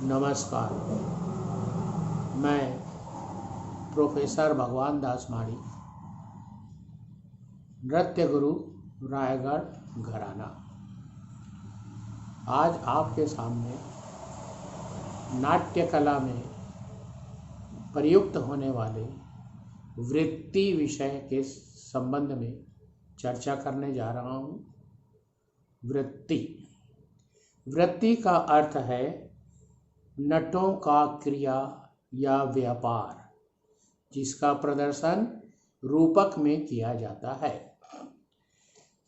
नमस्कार। मैं प्रोफेसर भगवान दास माड़ी, नृत्य गुरु, रायगढ़ घराना, आज आपके सामने नाट्य कला में प्रयुक्त होने वाले वृत्ति विषय के संबंध में चर्चा करने जा रहा हूँ। वृत्ति का अर्थ है नटों का क्रिया या व्यापार, जिसका प्रदर्शन रूपक में किया जाता है,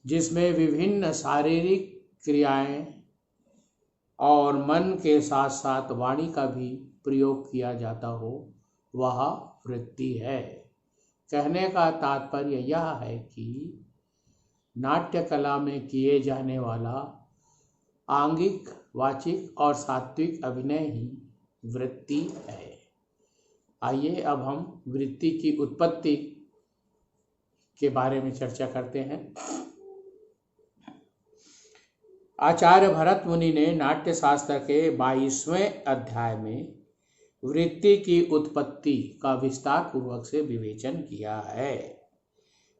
जिसमें विभिन्न शारीरिक क्रियाएं और मन के साथ साथ वाणी का भी प्रयोग किया जाता हो, वह वृत्ति है। कहने का तात्पर्य यह है कि नाट्य कला में किए जाने वाला आंगिक, वाचिक और सात्विक अभिनय ही वृत्ति है। आइए अब हम वृत्ति की उत्पत्ति के बारे में चर्चा करते हैं। आचार्य भरत मुनि ने नाट्य शास्त्र के 22वें अध्याय में वृत्ति की उत्पत्ति का विस्तार पूर्वक से विवेचन किया है।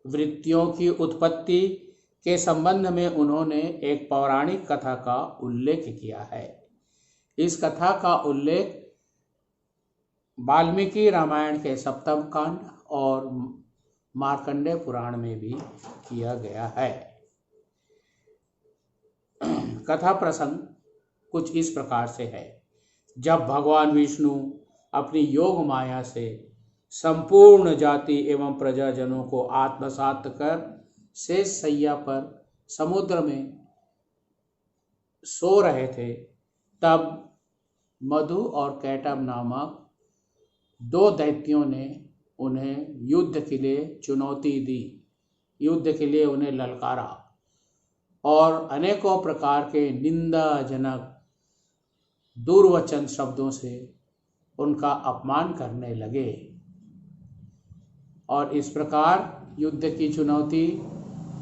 वृत्तियों की उत्पत्ति के संबंध में उन्होंने एक पौराणिक कथा का उल्लेख किया है। इस कथा का उल्लेख वाल्मीकि रामायण के सप्तम कांड और मार्कंडेय पुराण में भी किया गया है। कथा प्रसंग कुछ इस प्रकार से है। जब भगवान विष्णु अपनी योग माया से संपूर्ण जाति एवं प्रजाजनों को आत्मसात कर शेष शैया पर समुद्र में सो रहे थे, तब मधु और कैटभ नामक 2 दैत्यों ने उन्हें युद्ध के लिए चुनौती दी, युद्ध के लिए उन्हें ललकारा और अनेकों प्रकार के निंदाजनक दुर्वचन शब्दों से उनका अपमान करने लगे। और इस प्रकार युद्ध की चुनौती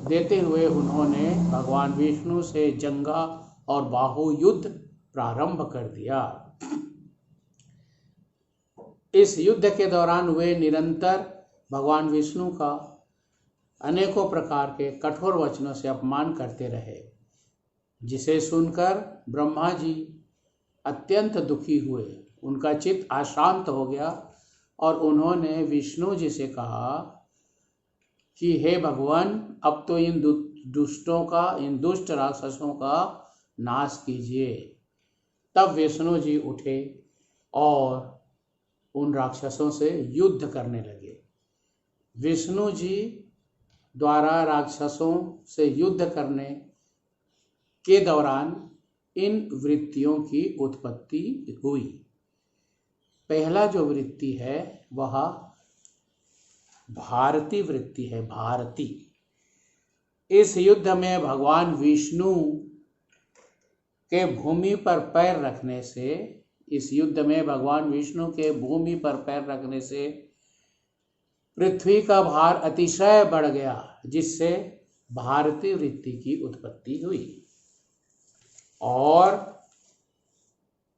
देते हुए उन्होंने भगवान विष्णु से जंगा और बाहु युद्ध प्रारंभ कर दिया। इस युद्ध के दौरान वे निरंतर भगवान विष्णु का अनेकों प्रकार के कठोर वचनों से अपमान करते रहे, जिसे सुनकर ब्रह्मा जी अत्यंत दुखी हुए। उनका चित्त अशांत हो गया और उन्होंने विष्णु जी से कहा कि हे भगवान, अब तो इन दुष्टों का, इन दुष्ट राक्षसों का नाश कीजिए। तब विष्णु जी उठे और उन राक्षसों से युद्ध करने लगे। विष्णु जी द्वारा राक्षसों से युद्ध करने के दौरान इन वृत्तियों की उत्पत्ति हुई। पहला जो वृत्ति है वह भारती वृत्ति है। भारती। इस युद्ध में भगवान विष्णु के भूमि पर पैर रखने से, इस युद्ध में भगवान विष्णु के भूमि पर पैर रखने से पृथ्वी का भार अतिशय बढ़ गया, जिससे भारती वृत्ति की उत्पत्ति हुई। और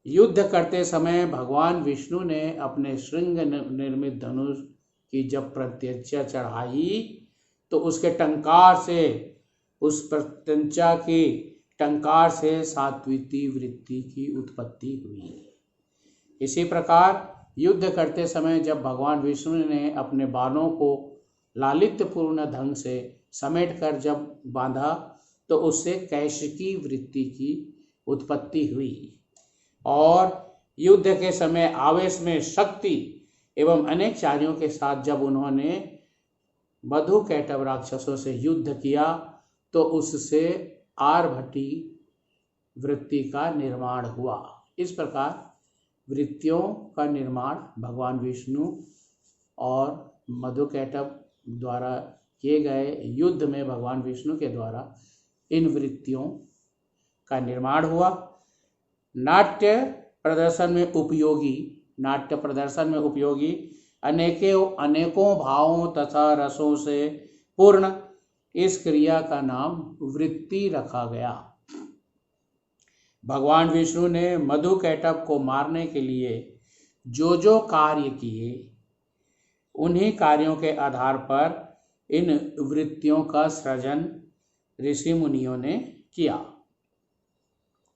युद्ध करते समय भगवान विष्णु ने अपने श्रृंग निर्मित धनुष की जब प्रत्यंचा चढ़ाई, तो उसके टंकार से, उस प्रत्यंचा की टंकार से सात्विकी वृत्ति की उत्पत्ति हुई। इसी प्रकार युद्ध करते समय जब भगवान विष्णु ने अपने बालों को लालित्यपूर्ण ढंग से समेटकर जब बांधा, तो उससे कैशिकी वृत्ति की उत्पत्ति हुई। और युद्ध के समय आवेश में शक्ति एवं अनेक चार्यों के साथ जब उन्होंने मधु कैटभ राक्षसों से युद्ध किया, तो उससे आर्भटी वृत्ति का निर्माण हुआ। इस प्रकार वृत्तियों का निर्माण भगवान विष्णु और मधु कैटभ द्वारा किए गए युद्ध में भगवान विष्णु के द्वारा इन वृत्तियों का निर्माण हुआ। नाट्य प्रदर्शन में उपयोगी अनेकों भावों तथा रसों से पूर्ण इस क्रिया का नाम वृत्ति रखा गया। भगवान विष्णु ने मधुकैटभ को मारने के लिए जो जो कार्य किए, उन्हीं कार्यों के आधार पर इन वृत्तियों का सृजन ऋषि मुनियों ने किया।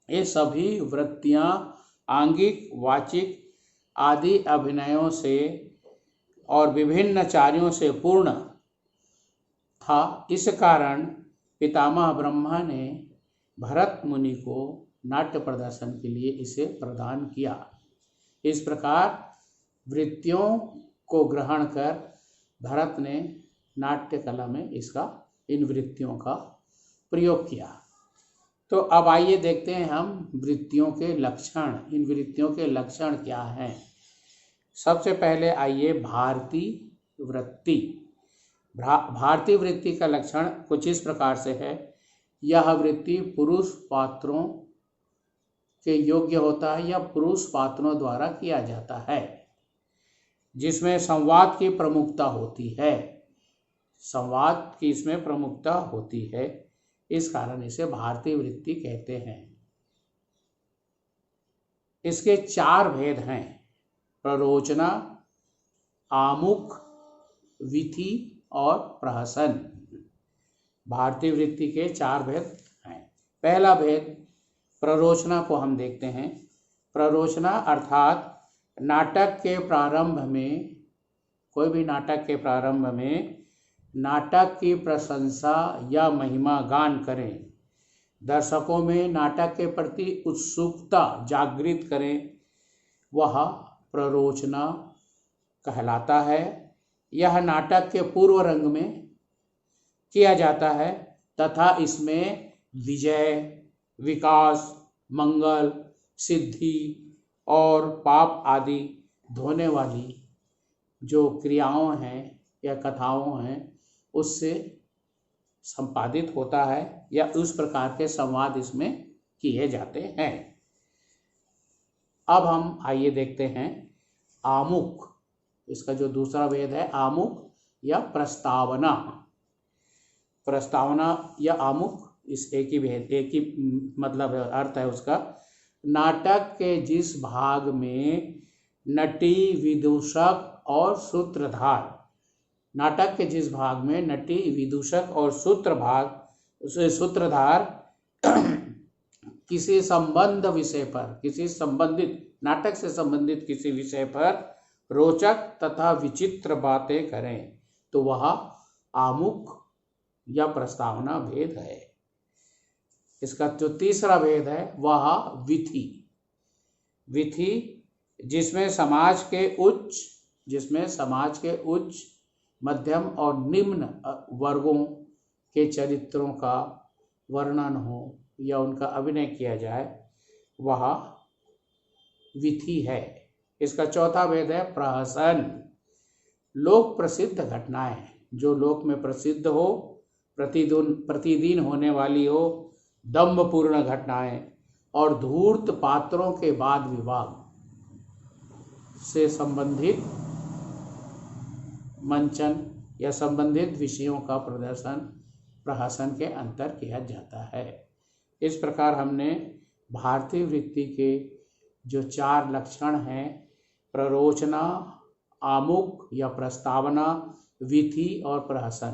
ये सभी वृत्तियां आंगिक, वाचिक आदि अभिनयों से और विभिन्न कार्यों से पूर्ण था। इस कारण पितामह ब्रह्मा ने भरत मुनि को नाट्य प्रदर्शन के लिए इसे प्रदान किया। इस प्रकार वृत्तियों को ग्रहण कर भरत ने नाट्य कला में इन वृत्तियों का प्रयोग किया। तो अब आइए देखते हैं हम वृत्तियों के लक्षण। इन वृत्तियों के लक्षण क्या हैं? सबसे पहले आइए भारतीय वृत्ति। भारतीय वृत्ति का लक्षण कुछ इस प्रकार से है। यह वृत्ति पुरुष पात्रों के योग्य होता है या पुरुष पात्रों द्वारा किया जाता है, जिसमें संवाद की प्रमुखता होती है। संवाद की इसमें प्रमुखता होती है, इस कारण इसे भारतीय वृत्ति कहते हैं। इसके 4 भेद हैं: प्ररोचना, आमुख, विथि और प्रहसन। भारतीय वृत्ति के 4 भेद हैं। पहला भेद प्ररोचना को हम देखते हैं। प्ररोचना अर्थात नाटक के प्रारंभ में, कोई भी नाटक के प्रारंभ में नाटक की प्रशंसा या महिमा गान करें, दर्शकों में नाटक के प्रति उत्सुकता जागृत करें, वह प्ररोचना कहलाता है। यह नाटक के पूर्व रंग में किया जाता है तथा इसमें विजय, विकास, मंगल, सिद्धि और पाप आदि धोने वाली जो क्रियाओं हैं या कथाओं हैं, उससे संपादित होता है या उस प्रकार के संवाद इसमें किए जाते हैं। अब हम आइए देखते हैं आमुख। इसका जो दूसरा भेद है आमुख या प्रस्तावना। प्रस्तावना या आमुख इस एक ही मतलब अर्थ है उसका। नाटक के जिस भाग में नटी, विदूषक और सूत्रधार, नाटक के जिस भाग में नटी, विदूषक और सूत्रधार किसी संबंध विषय पर, किसी संबंधित नाटक से संबंधित किसी विषय पर रोचक तथा विचित्र बातें करें, तो वह आमुख या प्रस्तावना भेद है। इसका जो तीसरा भेद है वह विथि। विथि जिसमें समाज के उच्च, मध्यम और निम्न वर्गों के चरित्रों का वर्णन हो या उनका अभिनय किया जाए, वह विथि है। इसका चौथा भेद है प्रहसन। लोक प्रसिद्ध घटनाएं, जो लोक में प्रसिद्ध हो, प्रतिदिन होने वाली हो, दंभपूर्ण घटनाएं और धूर्त पात्रों के वाद विवाद से संबंधित मंचन या संबंधित विषयों का प्रहसन के अंतर किया जाता है। इस प्रकार हमने भारतीय वृत्ति के जो 4 लक्षण हैं, प्ररोचना, आमुख या प्रस्तावना, विथि और प्रहसन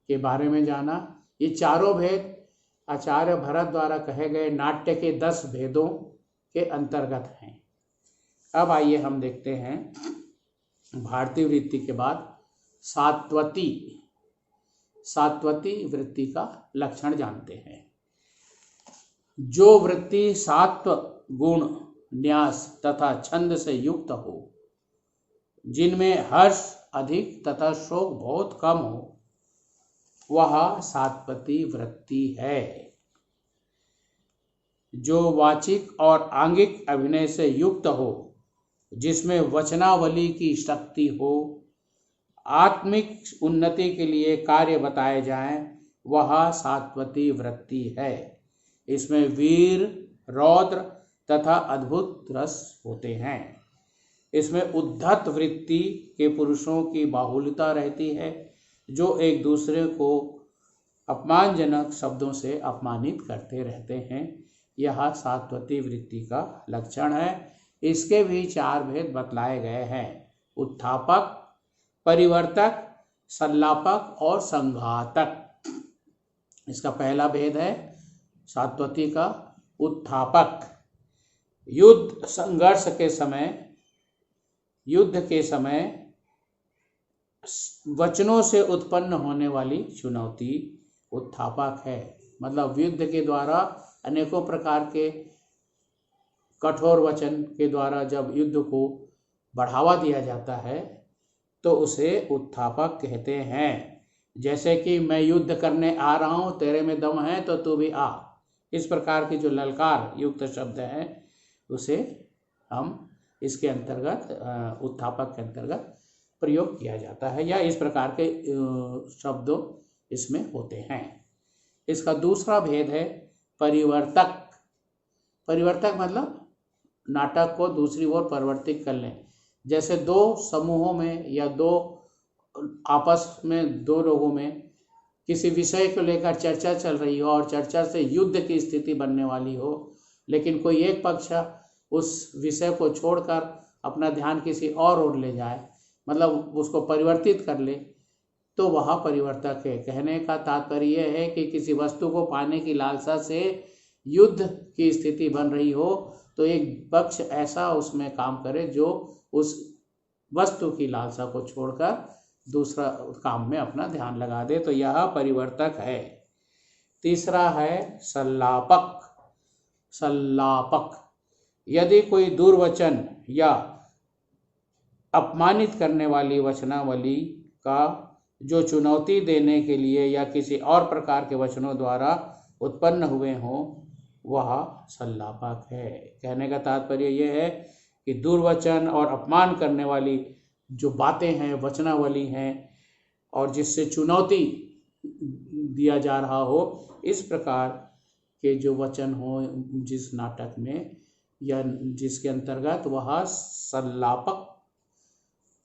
के बारे में जाना। ये चारों भेद आचार्य भरत द्वारा कहे गए नाट्य के 10 भेदों के अंतर्गत हैं। अब आइए हम देखते हैं भारतीय वृत्ति के बाद सात्वती वृत्ति का लक्षण जानते हैं। जो वृत्ति सात्व गुण, न्यास तथा छंद से युक्त हो, जिनमें हर्ष अधिक तथा शोक बहुत कम हो, वह सात्वती वृत्ति है। जो वाचिक और आंगिक अभिनय से युक्त हो, जिसमें वचनावली की शक्ति हो, आत्मिक उन्नति के लिए कार्य बताए जाएं, वह सात्वती वृत्ति है। इसमें वीर, रौद्र तथा अद्भुत रस होते हैं। इसमें उद्धत वृत्ति के पुरुषों की बाहुल्यता रहती है, जो एक दूसरे को अपमानजनक शब्दों से अपमानित करते रहते हैं। यह सात्वती वृत्ति का लक्षण है। इसके भी 4 भेद बतलाए गए हैं: उत्थापक, परिवर्तक, संलापक और संघातक। इसका पहला भेद है सात्वती का उत्थापक। युद्ध संघर्ष के समय, युद्ध के समय वचनों से उत्पन्न होने वाली चुनौती उत्थापक है। मतलब युद्ध के द्वारा अनेकों प्रकार के कठोर वचन के द्वारा जब युद्ध को बढ़ावा दिया जाता है तो उसे उत्थापक कहते हैं। जैसे कि मैं युद्ध करने आ रहा हूँ, तेरे में दम है तो तू भी आ। इस प्रकार की जो ललकार युक्त शब्द हैं उसे हम इसके अंतर्गत उत्थापक के अंतर्गत प्रयोग किया जाता है, या इस प्रकार के शब्दों इसमें होते हैं। इसका दूसरा भेद है परिवर्तक। परिवर्तक मतलब नाटक को दूसरी ओर परिवर्तित कर लें। जैसे दो समूहों में या दो आपस में दो लोगों में किसी विषय को लेकर चर्चा चल रही हो और चर्चा से युद्ध की स्थिति बनने वाली हो, लेकिन कोई एक पक्ष उस विषय को छोड़कर अपना ध्यान किसी और ओर ले जाए, मतलब उसको परिवर्तित कर ले, तो वह परिवर्तक है। कहने का तात्पर्य यह है कि किसी वस्तु को पाने की लालसा से युद्ध की स्थिति बन रही हो तो एक पक्ष ऐसा उसमें काम करे जो उस वस्तु की लालसा को छोड़कर दूसरा काम में अपना ध्यान लगा दे, तो यह परिवर्तक है। तीसरा है संलापक। संलापक यदि कोई दुर्वचन या अपमानित करने वाली वचनावली का जो चुनौती देने के लिए या किसी और प्रकार के वचनों द्वारा उत्पन्न हुए हों, वह संलापक है। कहने का तात्पर्य यह है कि दुर्वचन और अपमान करने वाली जो बातें हैं, वचनावली हैं, और जिससे चुनौती दिया जा रहा हो, इस प्रकार के जो वचन हो जिस नाटक में या जिसके अंतर्गत, वह संलापक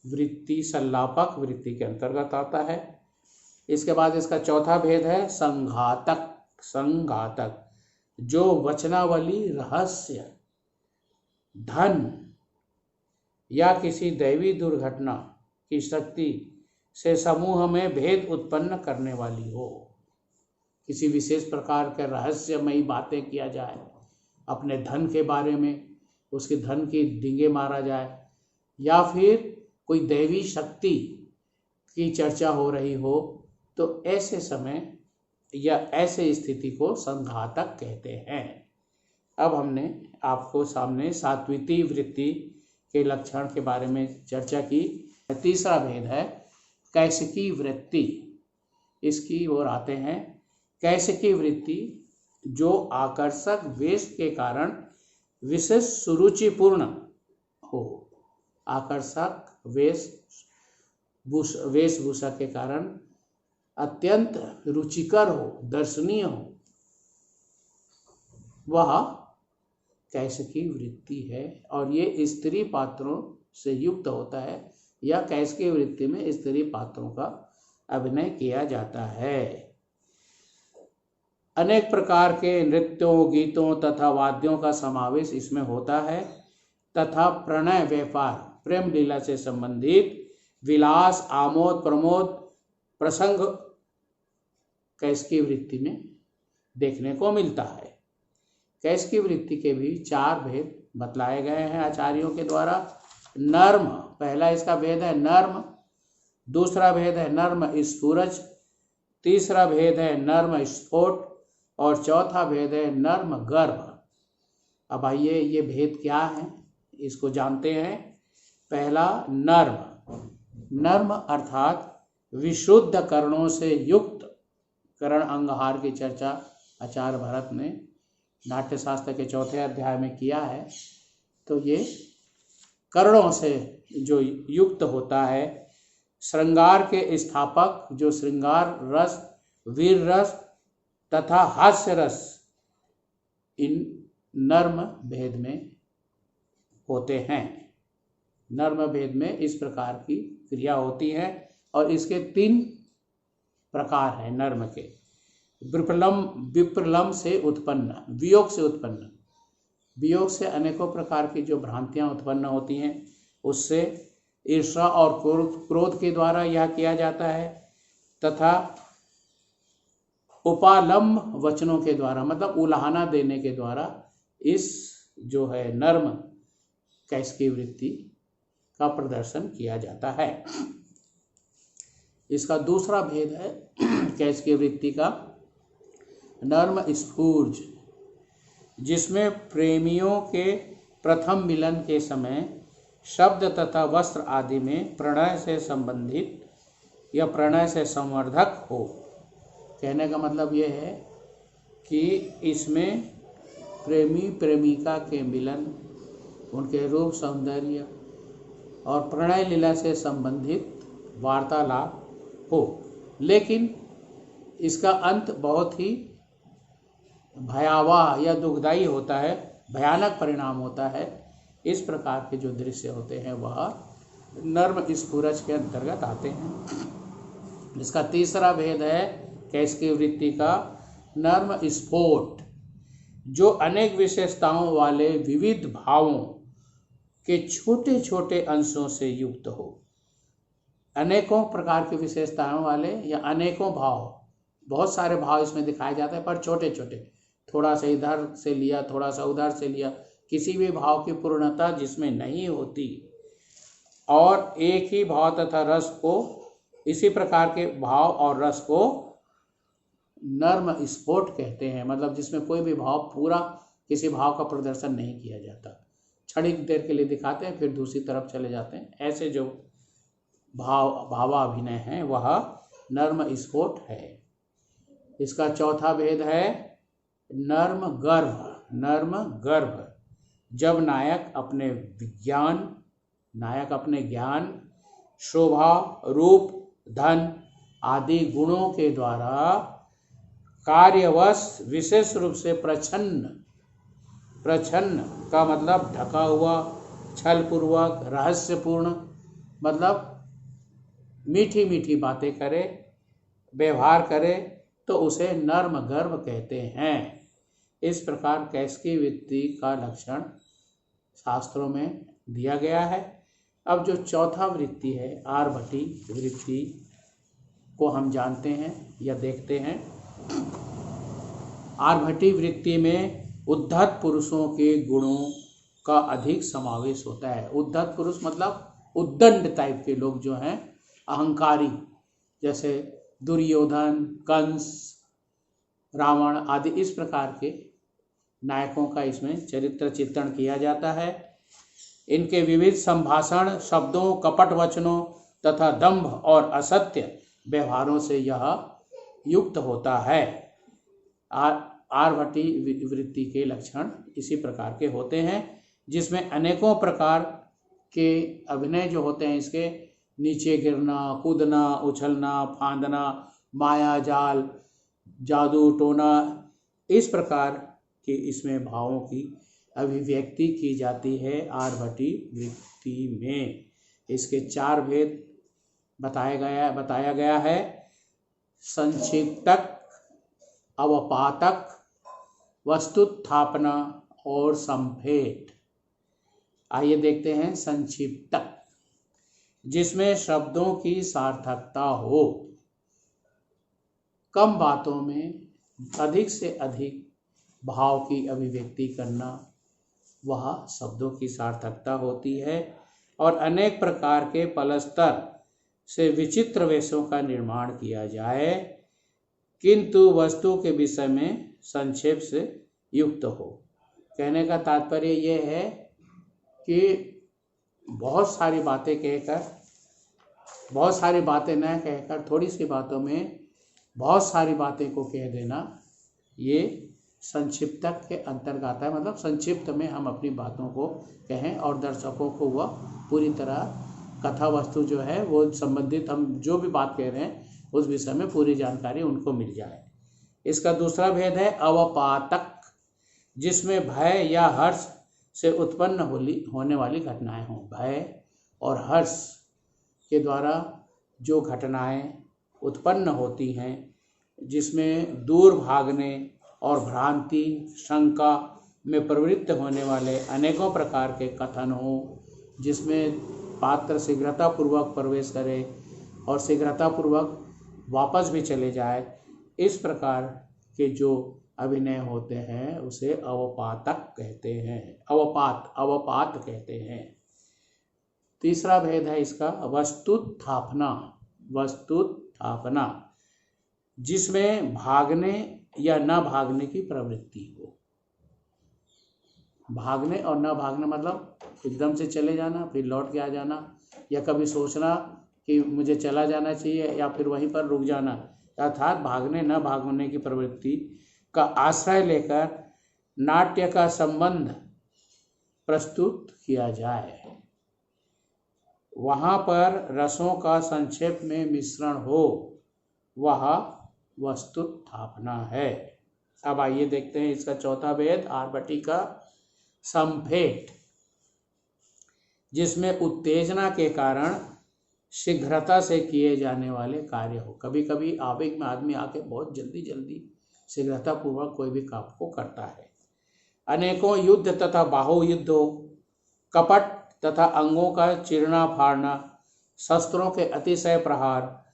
वृत्ति के अंतर्गत आता है। इसके बाद इसका चौथा भेद है संघातक। संघातक जो वचनावली, रहस्य, धन या किसी दैवी दुर्घटना की शक्ति से समूह में भेद उत्पन्न करने वाली हो। किसी विशेष प्रकार के रहस्यमयी बातें किया जाए, अपने धन के बारे में उसके धन की डींगे मारा जाए, या फिर कोई दैवी शक्ति की चर्चा हो रही हो, तो ऐसे समय या ऐसे स्थिति को संघातक कहते हैं। अब हमने आपको सामने सात्विती वृत्ति के लक्षण के बारे में चर्चा की। तीसरा भेद है कैसिकी वृत्ति। इसकी ओर आते हैं। कैसिकी वृत्ति जो आकर्षक वेश के कारण विशेष सुरुचिपूर्ण हो। आकर्षक वेशभूषा के कारण अत्यंत रुचिकर हो, दर्शनीय हो, वह कैसिकी वृत्ति है। और ये स्त्री पात्रों से युक्त होता है, या कैसिकी वृत्ति में स्त्री पात्रों का अभिनय किया जाता है। अनेक प्रकार के नृत्यों, गीतों तथा वाद्यों का समावेश इसमें होता है, तथा प्रणय, व्यापार, प्रेम लीला से संबंधित विलास, आमोद, प्रमोद, प्रसंग कैसिकी वृत्ति में देखने को मिलता है। कैसिकी वृत्ति के भी 4 भेद बतलाए गए हैं आचार्यों के द्वारा। नर्म, पहला इसका भेद है नर्म। दूसरा भेद है नर्म स्फूरज। तीसरा भेद है नर्म स्फोट। और चौथा भेद है नर्म गर्भ। अब आइए ये भेद क्या है इसको जानते हैं। पहला नर्म। नर्म अर्थात विशुद्ध कर्णों से युक्त कर्ण अंगहार की चर्चा आचार्य भरत ने नाट्यशास्त्र के 4थे अध्याय में किया है। तो ये कर्णों से जो युक्त होता है, श्रृंगार के स्थापक जो श्रृंगार रस, वीर रस तथा हास्य रस इन नर्म भेद में होते हैं। नर्म भेद में इस प्रकार की क्रिया होती है और इसके 3 प्रकार हैं नर्म के। विप्रलम से उत्पन्न, वियोग से उत्पन्न, वियोग से अनेकों प्रकार की जो भ्रांतियां उत्पन्न होती हैं, उससे ईर्ष्या और क्रोध के द्वारा यह किया जाता है, तथा उपालंब वचनों के द्वारा, मतलब उलाहना देने के द्वारा इस जो है नर्म कैसकी वृत्ति का प्रदर्शन किया जाता है। इसका दूसरा भेद है कैसकी वृत्ति का नर्म स्फूर्ज, जिसमें प्रेमियों के प्रथम मिलन के समय शब्द तथा वस्त्र आदि में प्रणय से संबंधित या प्रणय से संवर्धक हो। कहने का मतलब यह है कि इसमें प्रेमी प्रेमिका के मिलन, उनके रूप सौंदर्य और प्रणय लीला से संबंधित वार्तालाप हो, लेकिन इसका अंत बहुत ही भयावह या दुखदायी होता है, भयानक परिणाम होता है। इस प्रकार के जो दृश्य होते हैं वह नर्म स्फुरज के अंतर्गत आते हैं। इसका तीसरा भेद है कैसकी वृत्ति का नर्म स्फोट, जो अनेक विशेषताओं वाले विविध भावों के छोटे छोटे अंशों से युक्त हो। अनेकों प्रकार की विशेषताओं वाले या अनेकों भाव, बहुत सारे भाव इसमें दिखाए जाते हैं, पर छोटे छोटे, थोड़ा सा इधर से लिया, थोड़ा सा उधर से लिया, किसी भी भाव की पूर्णता जिसमें नहीं होती, और एक ही भाव तथा रस को, इसी प्रकार के भाव और रस को नर्म स्फोट कहते हैं। मतलब जिसमें कोई भी भाव पूरा किसी भाव का प्रदर्शन नहीं किया जाता, क्षणिक देर के लिए दिखाते हैं फिर दूसरी तरफ चले जाते हैं। ऐसे जो भावाभिनय है वह नर्म स्फोट है। इसका चौथा भेद है नर्म गर्भ। नर्म गर्भ, जब नायक अपने ज्ञान, शोभा, रूप, धन आदि गुणों के द्वारा कार्यवश विशेष रूप से प्रच्छन्न का मतलब ढका हुआ, छलपूर्वक, रहस्यपूर्ण, मतलब मीठी मीठी बातें करे, व्यवहार करे, तो उसे नर्म गर्भ कहते हैं। इस प्रकार कैसकी वृत्ति का लक्षण शास्त्रों में दिया गया है। अब जो चौथा वृत्ति है आर्भटी वृत्ति को हम जानते हैं या देखते हैं। आर्भटी वृत्ति में उद्धत पुरुषों के गुणों का अधिक समावेश होता है। उद्धत पुरुष मतलब उद्दंड टाइप के लोग जो हैं, अहंकारी, जैसे दुर्योधन, कंस, रावण आदि, इस प्रकार के नायकों का इसमें चरित्र चित्रण किया जाता है। इनके विविध संभाषण, शब्दों, कपट वचनों तथा दंभ और असत्य व्यवहारों से यह युक्त होता है। आर्भटी वृत्ति के लक्षण इसी प्रकार के होते हैं, जिसमें अनेकों प्रकार के अभिनय जो होते हैं, इसके नीचे गिरना, कूदना, उछलना, फांदना, माया जाल, जादू टोना, इस प्रकार के इसमें भावों की अभिव्यक्ति की जाती है आर्भटी वृत्ति में। इसके चार भेद बताया गया है। संक्षिप्तक, अवपातक, वस्तुस्थापना और संफेट। आइए देखते हैं संक्षिप्तक, जिसमें शब्दों की सार्थकता हो, कम बातों में अधिक से अधिक भाव की अभिव्यक्ति करना, वह शब्दों की सार्थकता होती है। और अनेक प्रकार के पलस्तर से विचित्र वेशों का निर्माण किया जाए, किंतु वस्तु के विषय में संक्षेप से युक्त हो। कहने का तात्पर्य यह है कि बहुत सारी बातें कहकर, बहुत सारी बातें न कहकर थोड़ी सी बातों में बहुत सारी बातें को कह देना, ये संक्षिप्तक के अंतर्गत आता है। मतलब संक्षिप्त में हम अपनी बातों को कहें और दर्शकों को वह पूरी तरह कथा वस्तु जो है वो संबंधित, हम जो भी बात कह रहे हैं उस विषय में पूरी जानकारी उनको मिल जाए। इसका दूसरा भेद है अवपातक, जिसमें भय या हर्ष से उत्पन्न होने वाली घटनाएं हों। भय और हर्ष के द्वारा जो घटनाएं उत्पन्न होती हैं, जिसमें दूर भागने और भ्रांति शंका में प्रवृत्त होने वाले अनेकों प्रकार के कथन हो, जिसमें पात्र शीघ्रतापूर्वक प्रवेश करे और शीघ्रतापूर्वक वापस भी चले जाए, इस प्रकार के जो अभिनय होते हैं उसे अवपातक कहते हैं। अवपात कहते हैं। तीसरा भेद है इसका वस्तुत्थापना। जिसमें भागने या न भागने की प्रवृत्ति हो। भागने और न भागने मतलब एकदम से चले जाना फिर लौट के आ जाना, या कभी सोचना कि मुझे चला जाना चाहिए या फिर वहीं पर रुक जाना, अर्थात भागने न भागने की प्रवृत्ति का आश्रय लेकर नाट्य का संबंध प्रस्तुत किया जाए। वहाँ पर रसों का संक्षेप में मिश्रण हो, वह वस्तुत्थापना है। अब आइए देखते हैं इसका चौथा भेद आर्भटी का संफेट, जिसमें उत्तेजना के कारण शीघ्रता से किए जाने वाले कार्य हो। कभी कभी आवेग में आदमी आके बहुत जल्दी शीघ्रतापूर्वक कोई भी काम को करता है। अनेकों युद्ध तथा बाहुयुद्ध हो, कपट तथा अंगों का चिरना फाड़ना, शस्त्रों के अतिशय प्रहार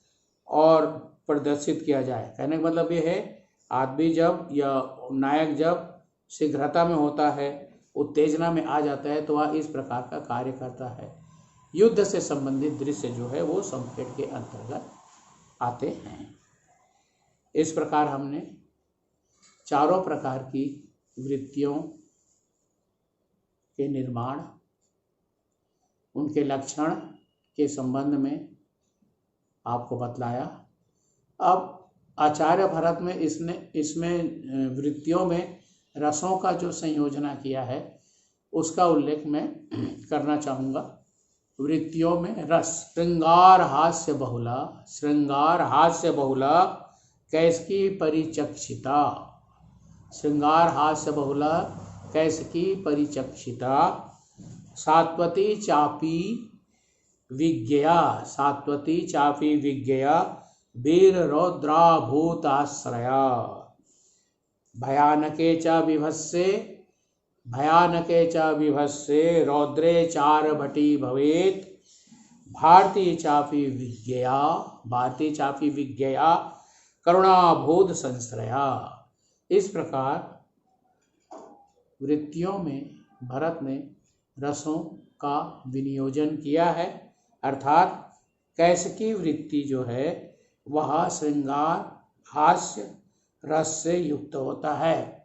और प्रदर्शित किया जाए। कहने का मतलब ये है आदमी जब या नायक जब शीघ्रता में होता है, उत्तेजना में आ जाता है, तो वह इस प्रकार का कार्य करता है। युद्ध से संबंधित दृश्य जो है वो संफेट के अंतर्गत आते हैं। इस प्रकार हमने चारों प्रकार की वृत्तियों के निर्माण, उनके लक्षण के संबंध में आपको बतलाया। अब आचार्य भरत में इसमें वृत्तियों में रसों का जो संयोजना किया है उसका उल्लेख मैं करना चाहूँगा। वृत्तियों में रस श्रृंगार हास्य बहुला कैसकी परिचक्षिता। श्रृंगार हास्य बहुला कैसकी परिचक्षिता। सात्वती चापी विज्ञया वीर रौद्राभूताश्रया। भयानके च विभत्से रौद्रे चारभटी भवेत्। भारती चापी विज्ञया करुणाभूत संश्रया। इस प्रकार वृत्तियों में भरत ने रसों का विनियोजन किया है, अर्थात कैसकी वृत्ति जो है वह श्रृंगार हास्य रस से युक्त होता है।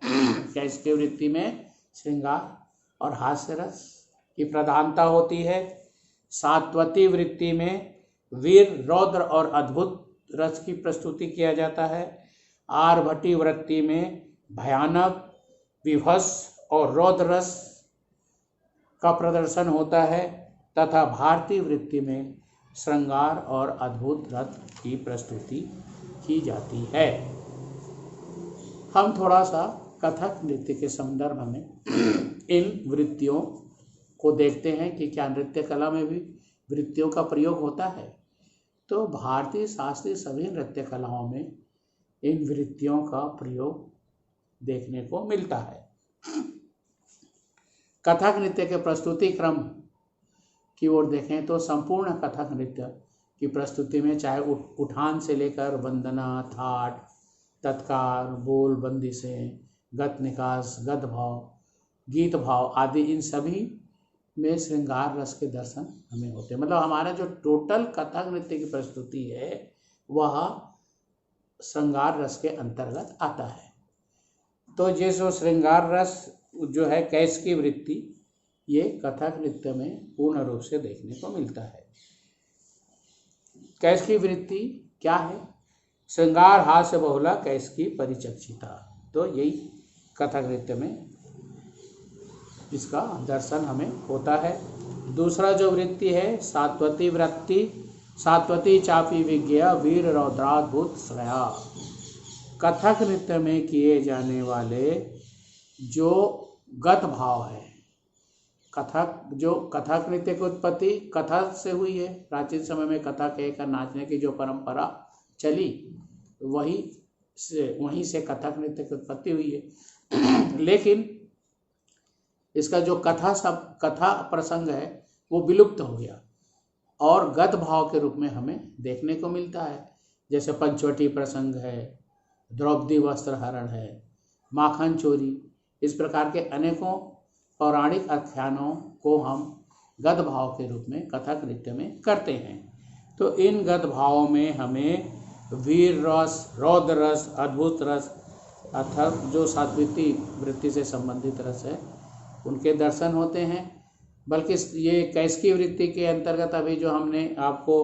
कैसकी वृत्ति में श्रृंगार और हास्य रस की प्रधानता होती है। सात्वती वृत्ति में वीर रौद्र और अद्भुत रस की प्रस्तुति किया जाता है। आर्भटी वृत्ति में भयानक विभत्स और रौद्र रस का प्रदर्शन होता है, तथा भारतीय वृत्ति में श्रृंगार और अद्भुत रस की प्रस्तुति की जाती है। हम थोड़ा सा कथक नृत्य के संदर्भ में इन वृत्तियों को देखते हैं कि क्या नृत्य कला में भी वृत्तियों का प्रयोग होता है। तो भारतीय शास्त्रीय सभी नृत्य कलाओं में इन वृत्तियों का प्रयोग देखने को मिलता है। कथक नृत्य के प्रस्तुति क्रम की ओर देखें तो संपूर्ण कथक नृत्य की प्रस्तुति में चाहे उठान से लेकर वंदना, थाट, तत्कार, बोल, बंदिशें, गत निकास, गत भाव, गीत भाव आदि, इन सभी में श्रृंगार रस के दर्शन हमें होते हैं। मतलब हमारा जो टोटल कथक नृत्य की प्रस्तुति है वह श्रृंगार रस के अंतर्गत आता है। तो ये जो श्रृंगार रस जो है कैसकी वृत्ति, ये कथक नृत्य में पूर्ण रूप से देखने को मिलता है। कैसकी वृत्ति क्या है? श्रृंगार हास्य बहुला कैसकी परिचक्षिता। तो यही कथक नृत्य में इसका दर्शन हमें होता है। दूसरा जो वृत्ति है सात्वती वृत्ति, सात्वती चापी विज्ञया वीर रौद्राद्भुत श्रया। कथक नृत्य में किए जाने वाले जो गत भाव है, कथक नृत्य की उत्पत्ति कथक से हुई है। प्राचीन समय में कथक कहकर नाचने की जो परंपरा चली वही से वहीं से कथक नृत्य की उत्पत्ति हुई है। लेकिन इसका जो कथा प्रसंग है वो विलुप्त हो गया और गद भाव के रूप में हमें देखने को मिलता है। जैसे पंचवटी प्रसंग है, द्रौपदी वस्त्र हरण है, माखन चोरी, इस प्रकार के अनेकों पौराणिक आख्यानों को हम गद भाव के रूप में कथक नृत्य में करते हैं। तो इन गद भावों में हमें वीर रस, रौद्र रस, अद्भुत रस अर्थात जो सात्विकी वृत्ति से संबंधित रस है उनके दर्शन होते हैं। बल्कि ये कैसकी वृत्ति के अंतर्गत अभी जो हमने आपको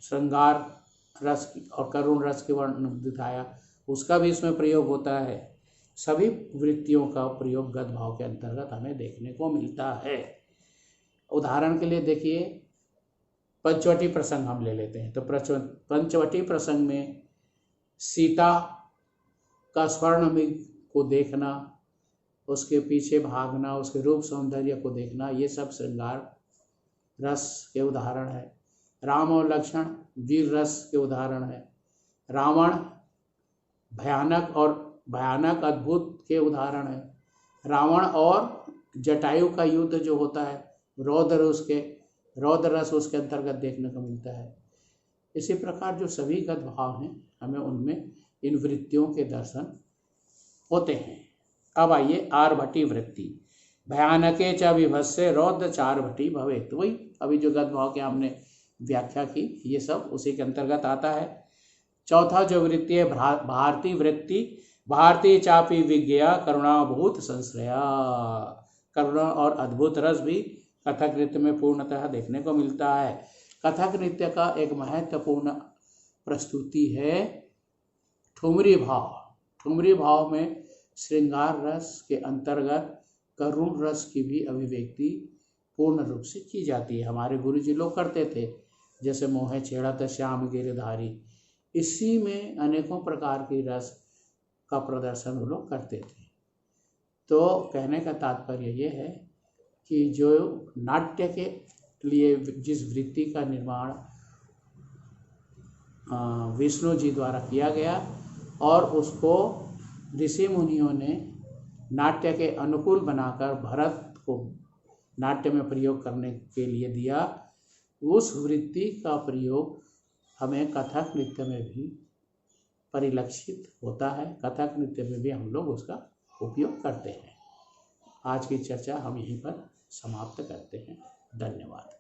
श्रृंगार रस और करुण रस के वर्णन दिखाया उसका भी इसमें प्रयोग होता है। सभी वृत्तियों का प्रयोग गद भाव के अंतर्गत हमें देखने को मिलता है। उदाहरण के लिए देखिए, पंचवटी प्रसंग हम ले लेते हैं। तो पंचवटी प्रसंग में सीता का स्वर्णमृग को देखना, उसके पीछे भागना, उसके रूप सौंदर्य को देखना, ये सब श्रृंगार रस के उदाहरण है। राम और लक्ष्मण वीर रस के उदाहरण है। रावण भयानक अद्भुत के उदाहरण है। रावण और जटायु का युद्ध जो होता है रौद्र रस उसके अंतर्गत देखने को मिलता है। इसी प्रकार जो सभी गद भाव हैं हमें उनमें इन वृत्तियों के दर्शन होते हैं। अब आइए आर्भटी वृत्ति। भयानके च विभत्से रौद्र चार्भटी भवेत्। वही अभी जो गद भाव की हमने व्याख्या की ये सब उसी के अंतर्गत आता है। चौथा जो वृत्ति है भारती वृत्ति। भारती चापी विज्ञा करुणाभूत संश्रया। करुणा और अद्भुत रस भी कथक नृत्य में पूर्णतः देखने को मिलता है। कथक नृत्य का एक महत्वपूर्ण प्रस्तुति है ठुमरी भाव। ठुमरी भाव में श्रृंगार रस के अंतर्गत करुण रस की भी अभिव्यक्ति पूर्ण रूप से की जाती है। हमारे गुरुजी लोग करते थे, जैसे मोहे छेड़त श्याम गिरधारी, इसी में अनेकों प्रकार की रस का प्रदर्शन वो लोग करते थे। तो कहने का तात्पर्य ये है कि जो नाट्य के लिए जिस वृत्ति का निर्माण विष्णु जी द्वारा किया गया और उसको ऋषि मुनियों ने नाट्य के अनुकूल बनाकर भरत को नाट्य में प्रयोग करने के लिए दिया, उस वृत्ति का प्रयोग हमें कथक नृत्य में भी परिलक्षित होता है। कथक नृत्य में भी हम लोग उसका उपयोग करते हैं। आज की चर्चा हम यहीं पर समाप्त करते हैं। धन्यवाद।